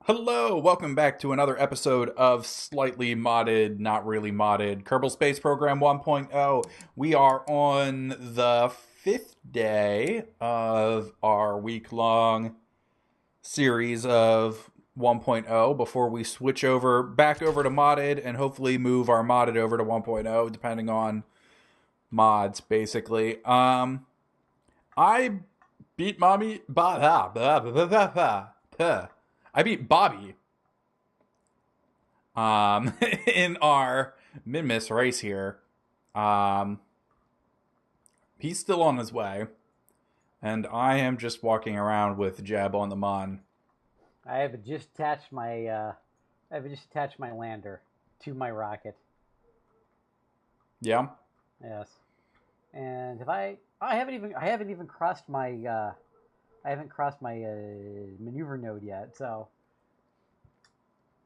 Hello, welcome back to another episode of Slightly Modded, Not Really Modded, Kerbal Space Program 1.0. We are on the fifth day of our week-long series of 1.0 before we switch over back over to modded and hopefully move our modded over to 1.0 depending on mods basically. I beat mommy I beat Bobby in our mid-miss race here. Um, he's still on his way, and I am just walking around with Jeb on the Mon. I have just attached my lander to my rocket. Yeah, Yes, and if I haven't even crossed my maneuver node yet, so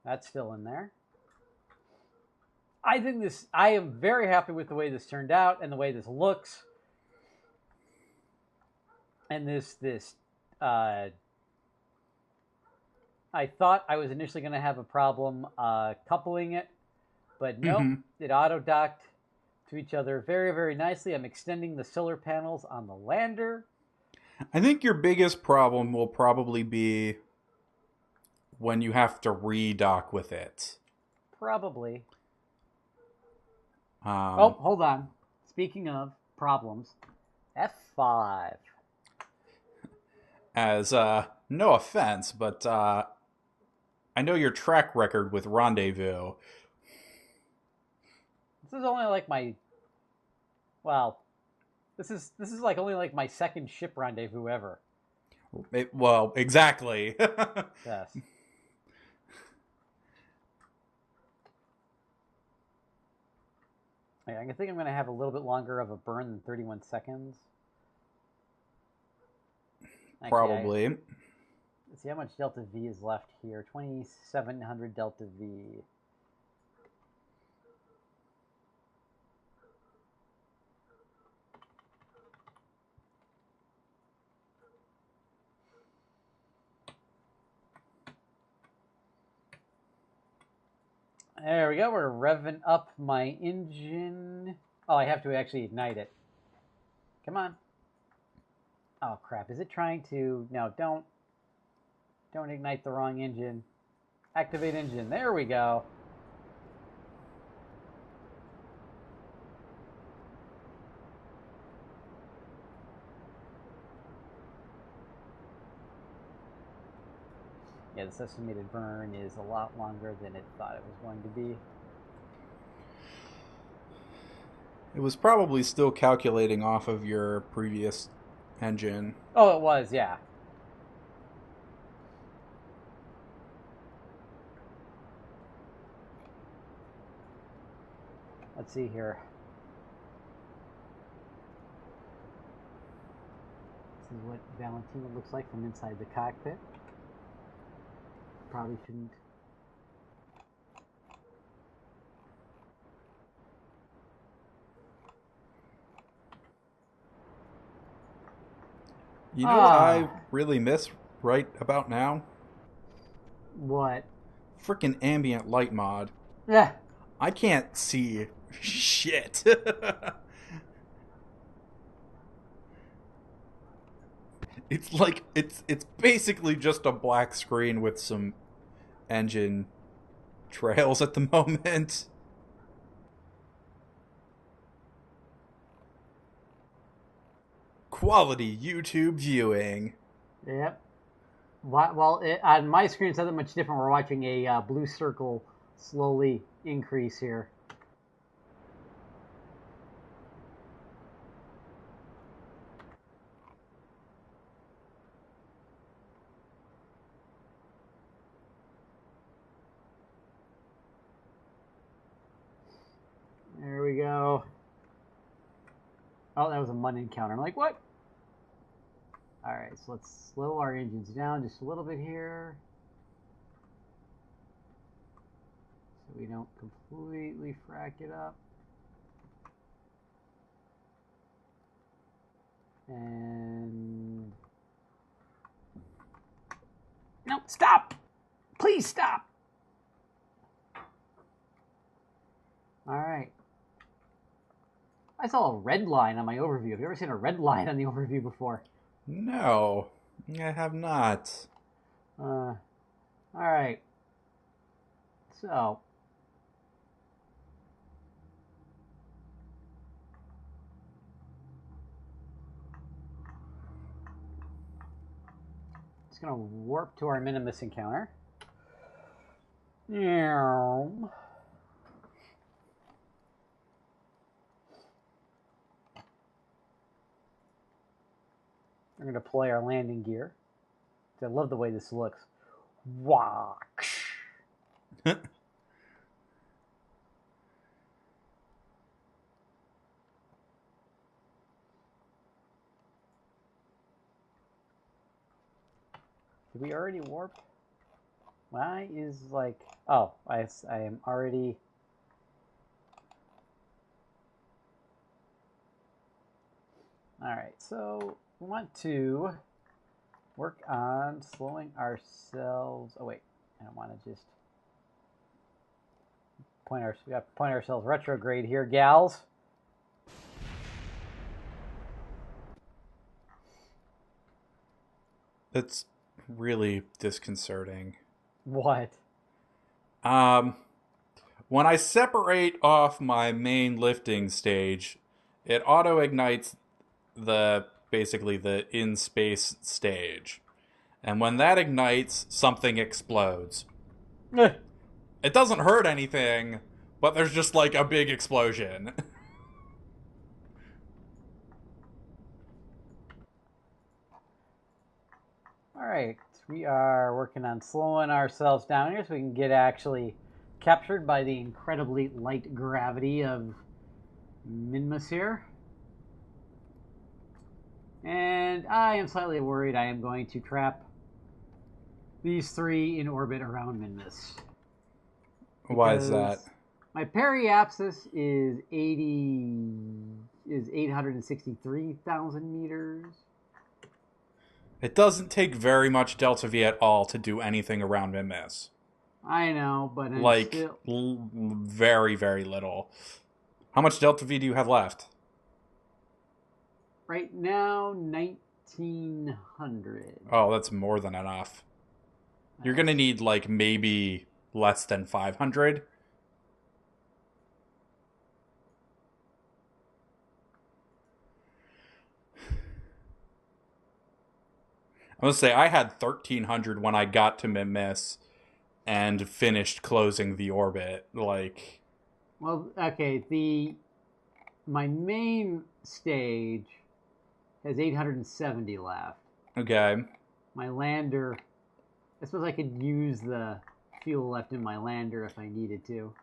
that's still in there. I am very happy with the way this turned out and the way this looks, and this uh, I thought I was initially going to have a problem coupling it, but nope, mm-hmm. it auto docked to each other very, very nicely. I'm extending the solar panels on the lander. I think your biggest problem will probably be when you have to redock with it. Probably. Oh, Um, hold on. Speaking of problems, F5. as no offense, but I know your track record with Rendezvous. This is only like my well, this is like only like my second ship rendezvous ever. Well, exactly. Yes. I think I'm going to have a little bit longer of a burn than 31 seconds. Actually, Probably. let's see how much delta V is left here. 2,700 delta V. There we go. We're revving up my engine. Oh, I have to actually ignite it. Come on. Oh crap! Is it trying to? No, don't ignite the wrong engine. Activate engine. There we go. Yeah, this estimated burn is a lot longer than it thought it was going to be. It was probably still calculating off of your previous engine. Oh, it was, yeah. Let's see here. This is what Valentina looks like from inside the cockpit. Probably shouldn't. You know what I Ah, really miss right about now? what? Freaking ambient light mod. Yeah. I can't see shit. It's like it's basically just a black screen with some engine trails at the moment. Quality YouTube viewing. Yep. Well, on my screen, it's not that much different. We're watching a blue circle slowly increase here. There we go. Oh, that was a mud encounter. I'm like, what? All right, so let's slow our engines down just a little bit here, so we don't completely frack it up. And no, stop, Please stop. All right. I saw a red line on my overview. Have you ever seen a red line on the overview before? No, I have not. All right. So, it's going to warp to our Minimus encounter. Yeah. We're going to deploy our landing gear. I love the way this looks. Wow. Did we already warp? Why is like... Oh, I am already... Alright, so we want to work on slowing ourselves... Oh, wait. I don't want to just... We got to point ourselves retrograde here, gals. That's really disconcerting. What? When I separate off my main lifting stage, it auto ignites basically the in space stage. And when that ignites, something explodes. It doesn't hurt anything, but there's just like a big explosion. Alright, we are working on slowing ourselves down here so we can get actually captured by the incredibly light gravity of Minmus here. And I am slightly worried I am going to trap these three in orbit around Minmus. Why is that? My periapsis is 863,000 meters. It doesn't take very much delta V at all to do anything around Minmus. I know, but I'm like still... very, very little. How much delta V do you have left? Right now, 1,900. Oh, that's more than enough. You're gonna need like maybe less than 500. I'm gonna say I had 1,300 when I got to Minmus and finished closing the orbit. Like, well, okay, my main stage has 870 left. okay. My lander, I suppose I could use the fuel left in my lander if I needed to.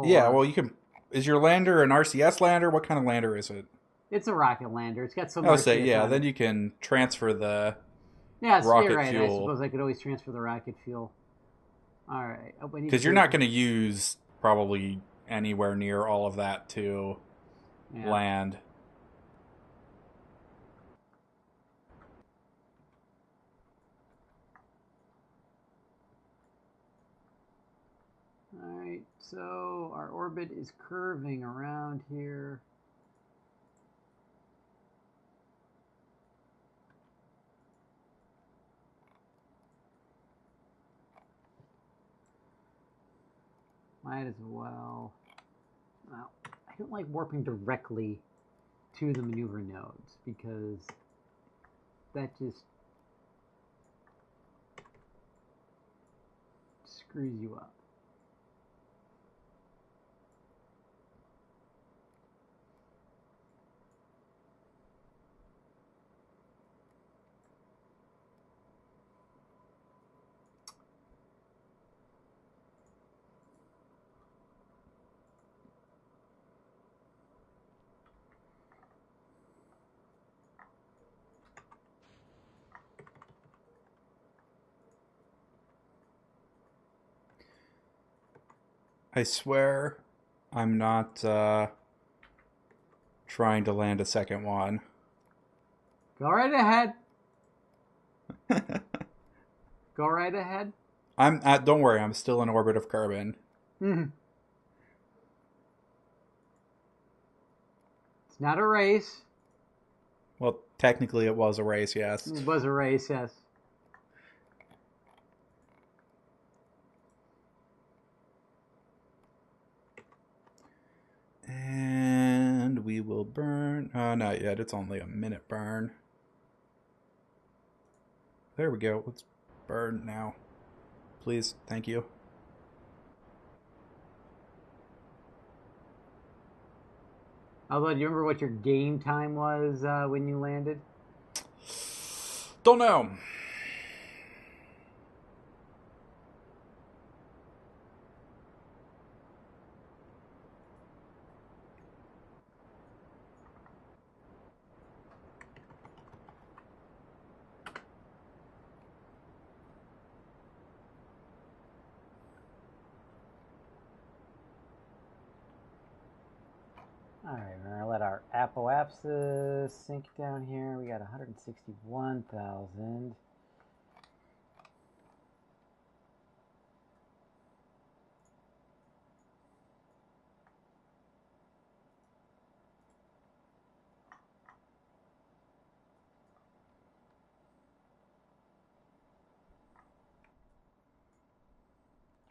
Yeah, well, you can. Is your lander an RCS lander? What kind of lander is it? It's a rocket lander. It's got some I'll say, RCS yeah, on then it. you can transfer the Yeah, rocket you're right. I fuel. suppose I could always transfer the rocket fuel. All right. Because you're not going to use probably anywhere near all of that to land. All right. So our orbit is curving around here. Might as well. Well, I don't like warping directly to the maneuver nodes because that just screws you up. I swear I'm not trying to land a second one. Go right ahead. Go right ahead. Don't worry, I'm still in orbit of Kerbin. Mm-hmm. It's not a race. Well, technically it was a race, yes. It was a race, yes. And we will burn. Not yet. It's only a minute burn. There we go. Let's burn now. Please. Thank you. Although, do you remember what your game time was when you landed? Don't know. Alright, we're going to let our apoapsis sink down here. We got 161,000.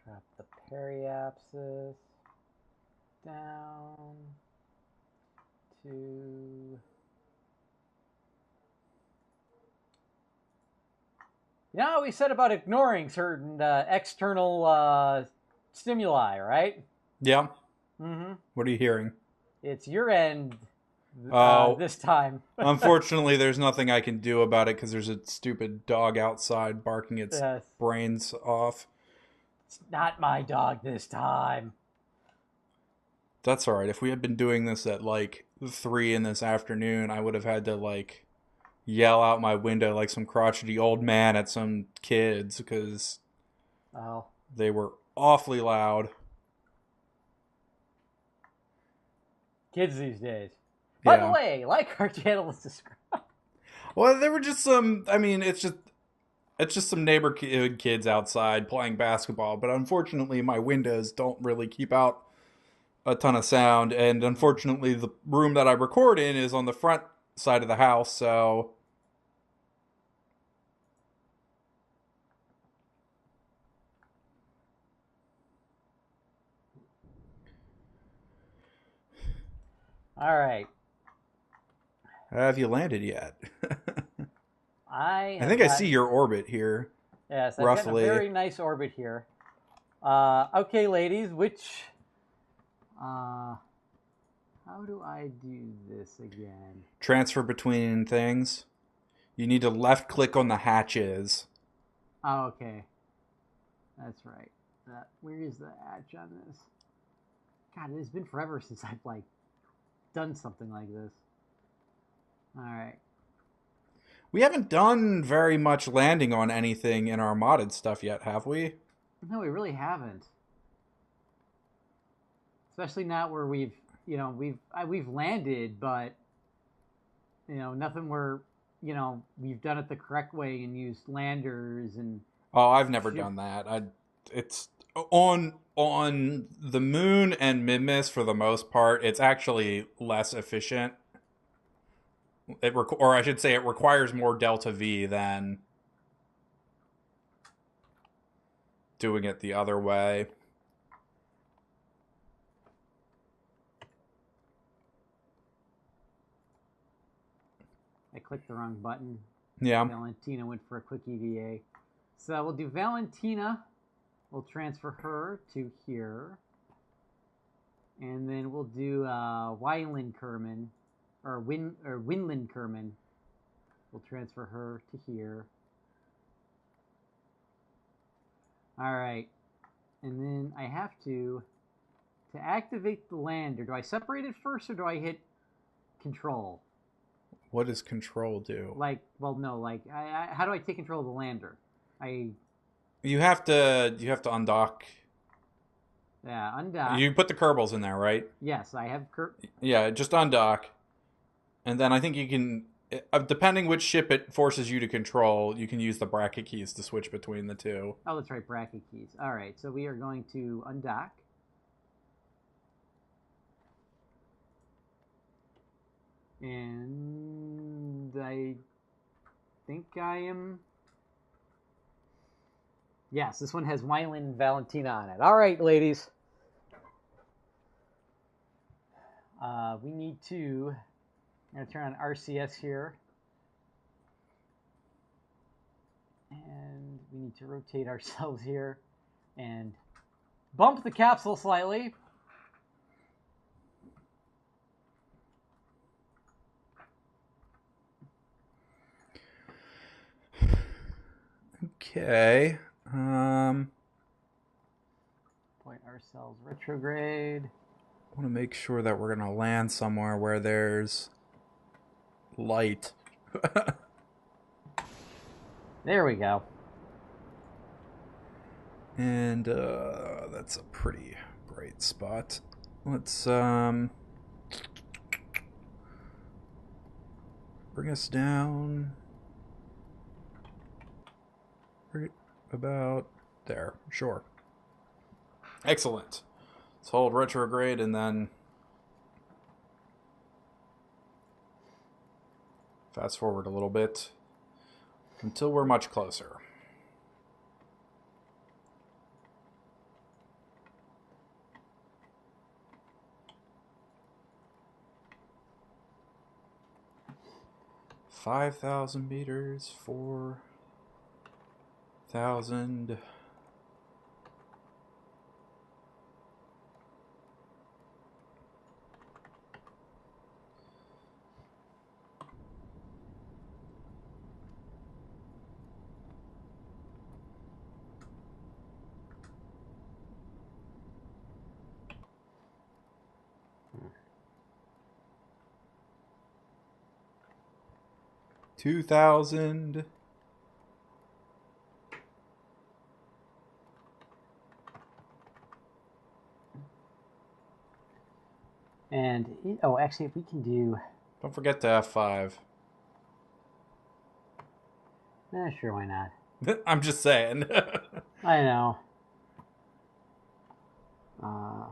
Drop the periapsis down to... You know what we said about ignoring certain external stimuli, right? Yeah. Mm-hmm. What are you hearing? It's your end Oh. this time. Unfortunately, there's nothing I can do about it because there's a stupid dog outside barking its Yes. brains off. It's not my dog this time. That's alright. If we had been doing this at like 3 in this afternoon, I would have had to like yell out my window like some crotchety old man at some kids because they were awfully loud. Kids these days. Yeah. By the way, like our channel is subscribed. Well, there were just some. I mean, it's just some neighborhood kids outside playing basketball. But unfortunately, my windows don't really keep out a ton of sound, and unfortunately, the room that I record in is on the front side of the house, so. All right. Have you landed yet? I think I see your orbit here. Yes, I've roughly. got a very nice orbit here. Okay, ladies, which... how do I do this again? Transfer between things. You need to left click on the hatches. Oh, okay. That's right. Where is the hatch on this? God, it has been forever since I've, like, done something like this. Alright. We haven't done very much landing on anything in our modded stuff yet, have we? No, we really haven't. Especially not where we've landed, but nothing where we've done it the correct way and used landers and. Oh, I've never done that. It's on the moon and Minmus for the most part. It's actually less efficient. Or I should say, it requires more delta V than doing it the other way. I clicked the wrong button. Yeah. Valentina went for a quick EVA. So we'll do Valentina. We'll transfer her to here. And then we'll do Wyland Kerman. Or Winland Kerman. We'll transfer her to here. Alright. And then I have to activate the lander. Do I separate it first or do I hit Control? What does Control do? How do I take control of the lander? You have to undock. Yeah, undock. You put the Kerbals in there, right? Yes, I have Yeah, just undock. And then I think you can Depending which ship it forces you to control, you can use the bracket keys to switch between the two. Oh, that's right, bracket keys. All right, so we are going to undock. And I think I am... Yes, this one has Wyland Valentina on it. All right, ladies. We need to... I'm going to turn on RCS here. And we need to rotate ourselves here and bump the capsule slightly. Okay. Point ourselves retrograde. I want to make sure that we're going to land somewhere where there's light. There we go. And that's a pretty bright spot. Let's bring us down right about there. Sure. Excellent. Let's hold retrograde and then fast forward a little bit until we're much closer. $5,000 meters, 4,000. $2,000. And, oh, actually, if we can do... Don't forget to F5. Sure, why not? I'm just saying. I know. I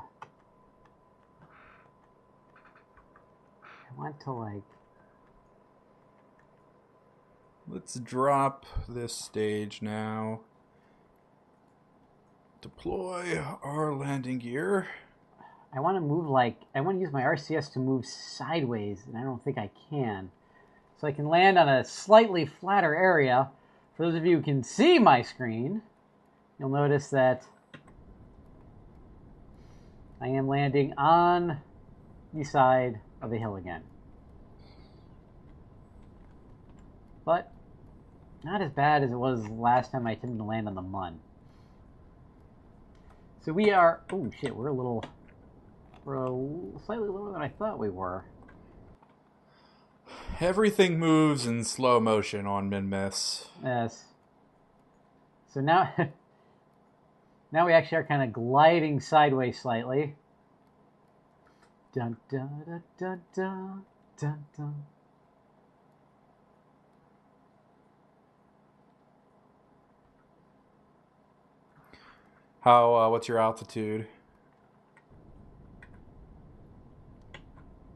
want to, like... Let's drop this stage now. Deploy our landing gear. I want to move like... I want to use my RCS to move sideways, and I don't think I can. So I can land on a slightly flatter area. For those of you who can see my screen, you'll notice that I am landing on the side of the hill again. But not as bad as it was last time I attempted to land on the Mun. So we are... Oh, shit, we're slightly lower than I thought we were. Everything moves in slow motion on Min-Miss. Yes. So now... now we actually are kind of gliding sideways slightly. Dun, dun, dun, dun, dun, dun, dun. What's your altitude?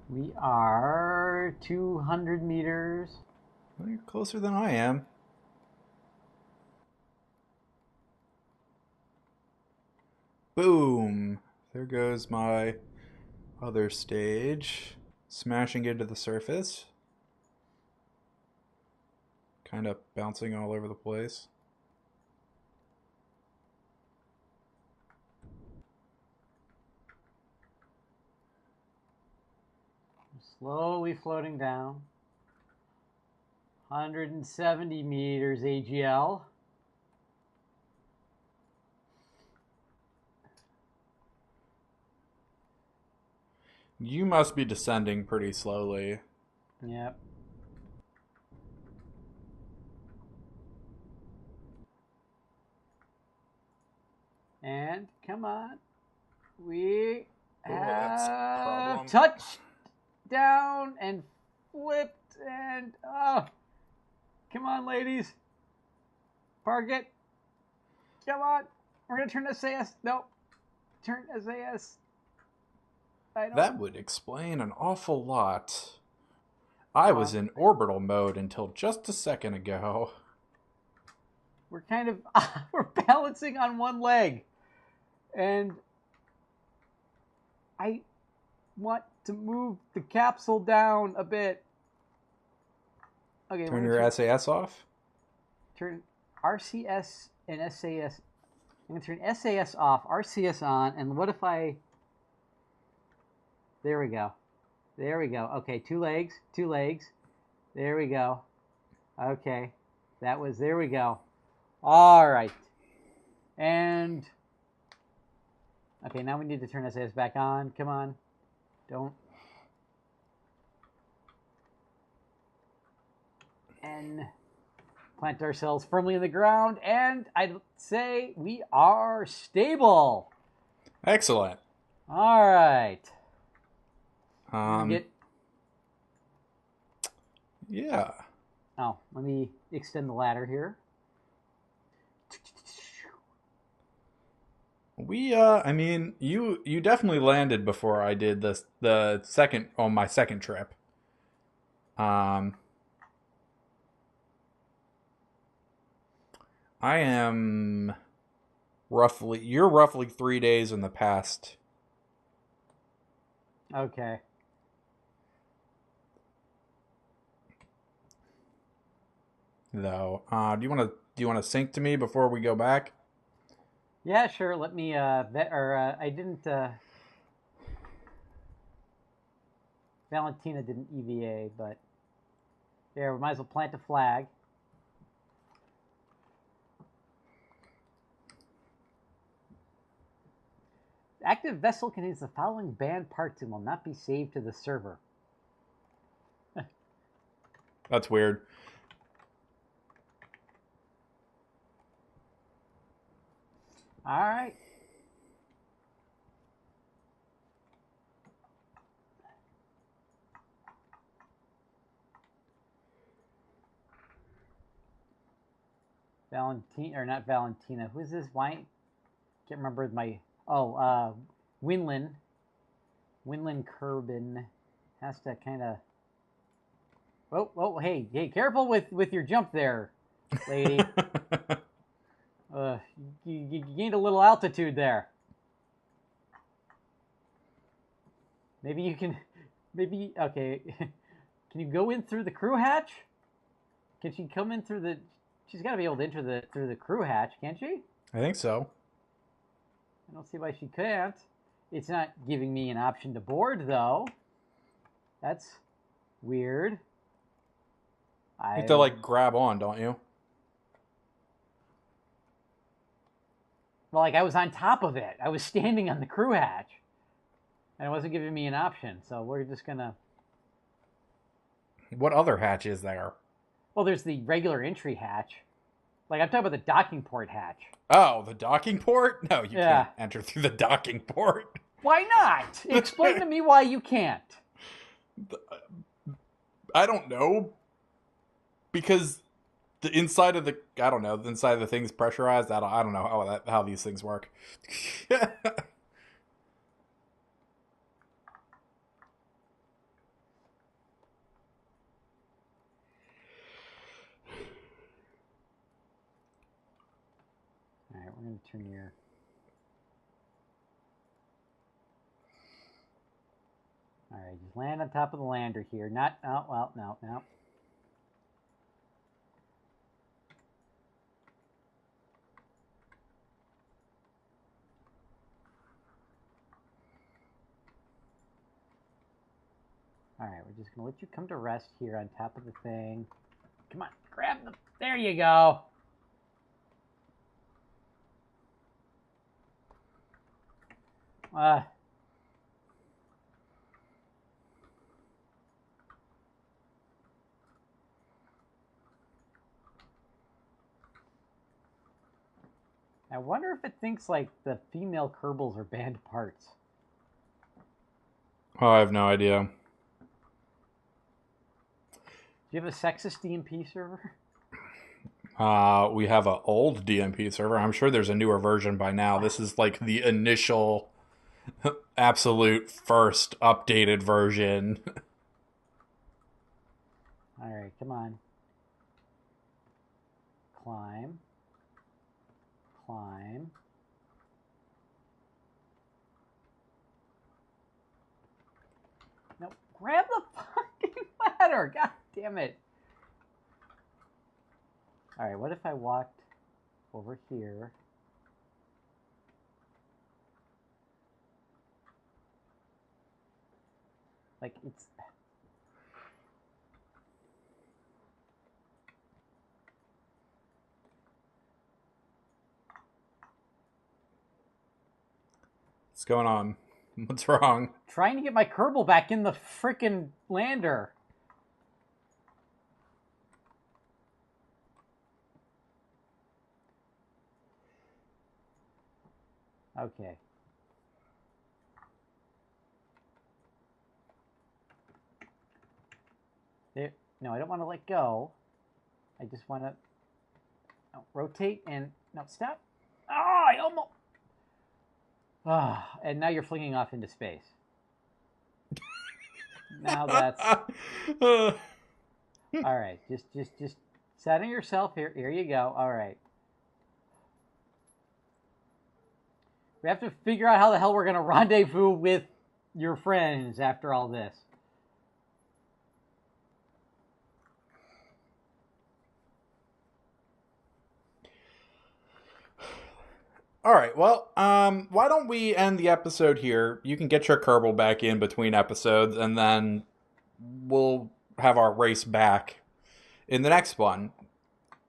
We are 200 meters. Well, you're closer than I am. Boom! There goes my other stage. Smashing into the surface. Kind of bouncing all over the place. Slowly floating down. 170 meters AGL. You must be descending pretty slowly. Yep. And come on. We have touched down and flipped and oh, come on, ladies. Park it. Come on. We're gonna turn SAS. Nope. Turn SAS. That would explain an awful lot. I was in orbital mode until just a second ago. We're kind of we're balancing on one leg, and I want to move the capsule down a bit. Okay, turn your SAS off. Turn RCS and SAS. I'm gonna turn SAS off, RCS on, and what if I? There we go. There we go. Okay, two legs. There we go. Okay, there we go. All right. And, okay, now we need to turn SAS back on. Come on. Don't. And plant ourselves firmly in the ground, and I'd say we are stable. Excellent. All right. Yeah. Oh, let me extend the ladder here. I mean, you definitely landed before I did the second on my second trip. I am you're roughly 3 days in the past. Okay. Though, do you want to sync to me before we go back? Yeah, sure. Let me I didn't Valentina didn't EVA, but there, we might as well plant a flag. The active vessel contains the following banned parts and will not be saved to the server. That's weird. All right. Valentina, or not Valentina. Who is this? Why? Can't remember my. Oh, Winland. Winland Kerbin has to kind of. Oh, hey, careful with your jump there, lady. You gained a little altitude there. Maybe you can. Okay. Can you go in through the crew hatch? Can she come in through the? She's got to be able to enter through the crew hatch, can't she? I think so. I don't see why she can't. It's not giving me an option to board, though. That's weird. You have to, like, grab on, don't you? Well, like, I was on top of it. I was standing on the crew hatch. And it wasn't giving me an option, so we're just going to... What other hatch is there? Well, there's the regular entry hatch. Like, I'm talking about the docking port hatch. Oh, the docking port? No, you can't enter through the docking port. Why not? Explain to me why you can't. I don't know. Because the inside of the... I don't know. The inside of the thing's pressurized. I don't know how these things work. Alright, we're going to turn your... Alright, just land on top of the lander here. Not... Oh, well, no. Alright, we're just going to let you come to rest here on top of the thing. Come on, grab them. There you go. I wonder if it thinks, like, the female Kerbals are banned parts. Oh, I have no idea. you have a sexist DMP server? We have an old DMP server. I'm sure there's a newer version by now. This is like the initial, absolute first updated version. All right, come on. Climb. Climb. No, grab the fucking ladder. God damn it. All right, what if I walked over here? Like, it's... What's going on? What's wrong? Trying to get my Kerbal back in the frickin' lander. Okay. There. No, I don't want to let go. I just want to rotate and... No, stop. Oh, I almost... Oh, and now you're flinging off into space. Now that's... All right, just center yourself here. Here you go. All right. We have to figure out how the hell we're going to rendezvous with your friends after all this. All right, well, why don't we end the episode here? You can get your Kerbal back in between episodes, and then we'll have our race back in the next one.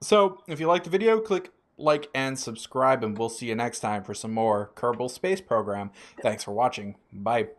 So, if you like the video, click like and subscribe, and we'll see you next time for some more Kerbal Space Program. Thanks for watching. Bye.